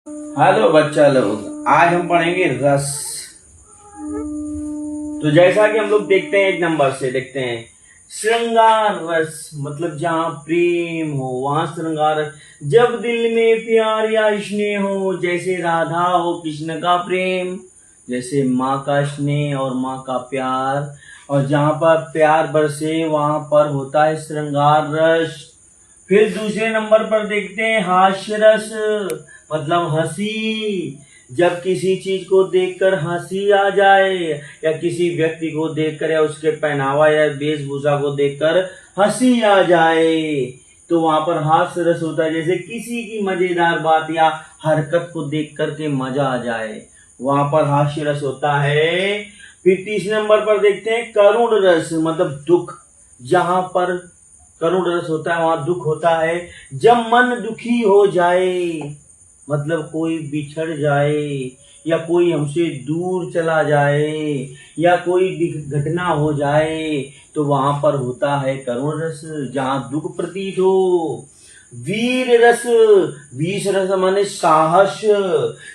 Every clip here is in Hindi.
हेलो बच्चा लोग, आज हम पढ़ेंगे रस। तो जैसा कि हम लोग देखते हैं, एक नंबर से देखते हैं श्रृंगार रस, मतलब जहाँ प्रेम हो वहां श्रृंगार रस। जब दिल में प्यार या स्नेह हो, जैसे राधा हो कृष्ण का प्रेम, जैसे माँ का स्नेह और माँ का प्यार, और जहाँ पर प्यार बरसे वहां पर होता है श्रृंगार रस। फिर दूसरे नंबर पर देखते हैं हास्य रस, मतलब हंसी। जब किसी चीज को देखकर हंसी आ जाए, या किसी व्यक्ति को देखकर या उसके पहनावा या वेशभूषा को देखकर हंसी आ जाए, तो वहां पर हास्य रस होता है। जैसे किसी की मजेदार बात या हरकत को देख करके मजा आ जाए, वहां पर हास्य रस होता है। फिर तीसरे नंबर पर देखते हैं करुण रस, मतलब दुख। जहां पर करुण रस होता है वहां दुख होता है। जब मन दुखी हो जाए, मतलब कोई बिछड़ जाए, या कोई हमसे दूर चला जाए, या कोई घटना हो जाए, तो वहां पर होता है करुण रस, जहां दुख प्रतीत हो। वीर रस, वीर रस माने साहस।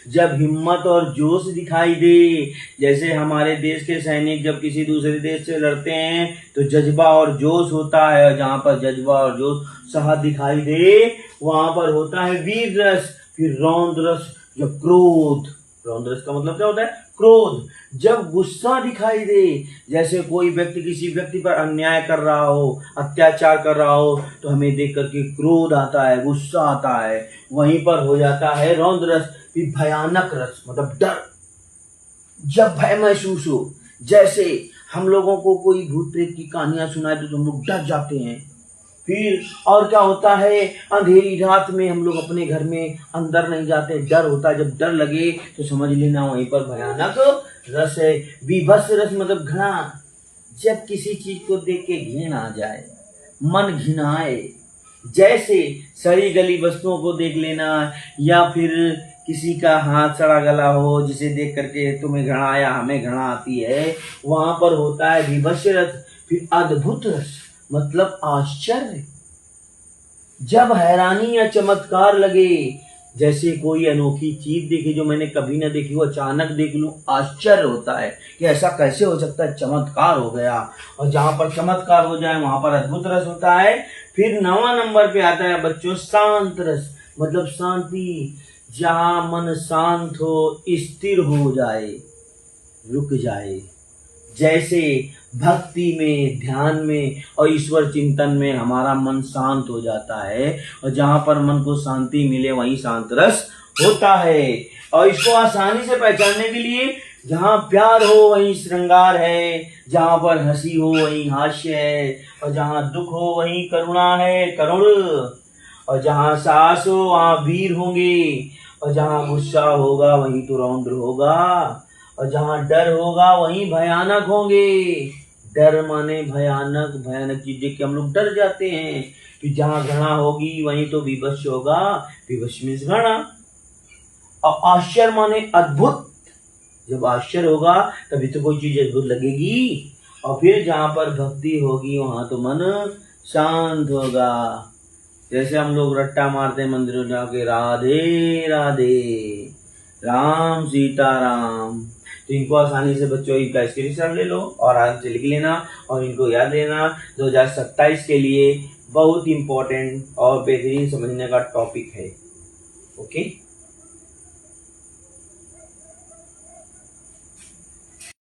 जब हिम्मत और जोश दिखाई दे, जैसे हमारे देश के सैनिक जब किसी दूसरे देश से लड़ते हैं तो जज्बा और जोश होता है। जहां पर जज्बा और जोश साहस दिखाई दे वहां पर होता है वीर रस। फिर रौद्र रस, जब क्रोध, रौद्र रस का मतलब क्या होता है? क्रोध। जब गुस्सा दिखाई दे, जैसे कोई व्यक्ति किसी व्यक्ति पर अन्याय कर रहा हो, अत्याचार कर रहा हो, तो हमें देख करके क्रोध आता है, गुस्सा आता है, वहीं पर हो जाता है रौद्र रस। फिर भयानक रस, मतलब डर। जब भय महसूस हो, जैसे हम लोगों को कोई भूत प्रेत की कहानियां सुनाए तो हम लोग डर जाते हैं। फिर और क्या होता है, अंधेरी रात में हम लोग अपने घर में अंदर नहीं जाते, डर होता है। जब डर लगे तो समझ लेना वहीं पर भयानक रस है। विभत्स रस मतलब घृणा। जब किसी चीज को देख के घृणा आ जाए, मन घिनाए, जैसे सड़ी गली वस्तुओं को देख लेना, या फिर किसी का हाथ सड़ा गला हो जिसे देख करके तुम्हें घृणा या हमें घृणा आती है, वहां पर होता है विभत्स रस। फिर अद्भुत रस, मतलब आश्चर्य। जब हैरानी या चमत्कार लगे, जैसे कोई अनोखी चीज देखी जो मैंने कभी ना देखी हो, अचानक देख लूं, आश्चर्य होता है कि ऐसा कैसे हो सकता है, चमत्कार हो गया। और जहां पर चमत्कार हो जाए वहां पर अद्भुत रस होता है। फिर 9वां नंबर पे आता है बच्चों शांत रस, मतलब शांति। जहां मन शांत हो, स्थिर हो जाए, रुक जाए, जैसे भक्ति में, ध्यान में और ईश्वर चिंतन में हमारा मन शांत हो जाता है। और जहां पर मन को शांति मिले वहीं शांत रस होता है। और इसको आसानी से पहचानने के लिए, जहां प्यार हो वहीं श्रृंगार है, जहां पर हंसी हो वहीं हास्य है, और जहां दुख हो वहीं करुणा है, करुण। और जहां साहस हो वहां वीर होंगे, और जहां गुस्सा होगा वहीं तो रौद्र होगा, और जहां डर होगा वहीं भयानक होंगे। डर माने भयानक, भयानक चीज देख के हम लोग डर जाते हैं। फिर जहां घृणा होगी वहीं तो विवश होगा, विवश मीन्स घृणा। और आश्चर्य माने अद्भुत। जब आश्चर्य होगा तभी तो कोई चीज अद्भुत लगेगी। और फिर जहां पर भक्ति होगी वहां तो मन शांत होगा। जैसे हम लोग रट्टा मारते हैं मंदिरों जाके, राधे राधे, राम सीता राम। तो इनको आसानी से बच्चों इनका स्क्रीनशॉट ले लो और आराम से लिख लेना, और इनको याद लेना। 2027 के लिए बहुत इंपॉर्टेंट और बेहतरीन समझने का टॉपिक है। ओके।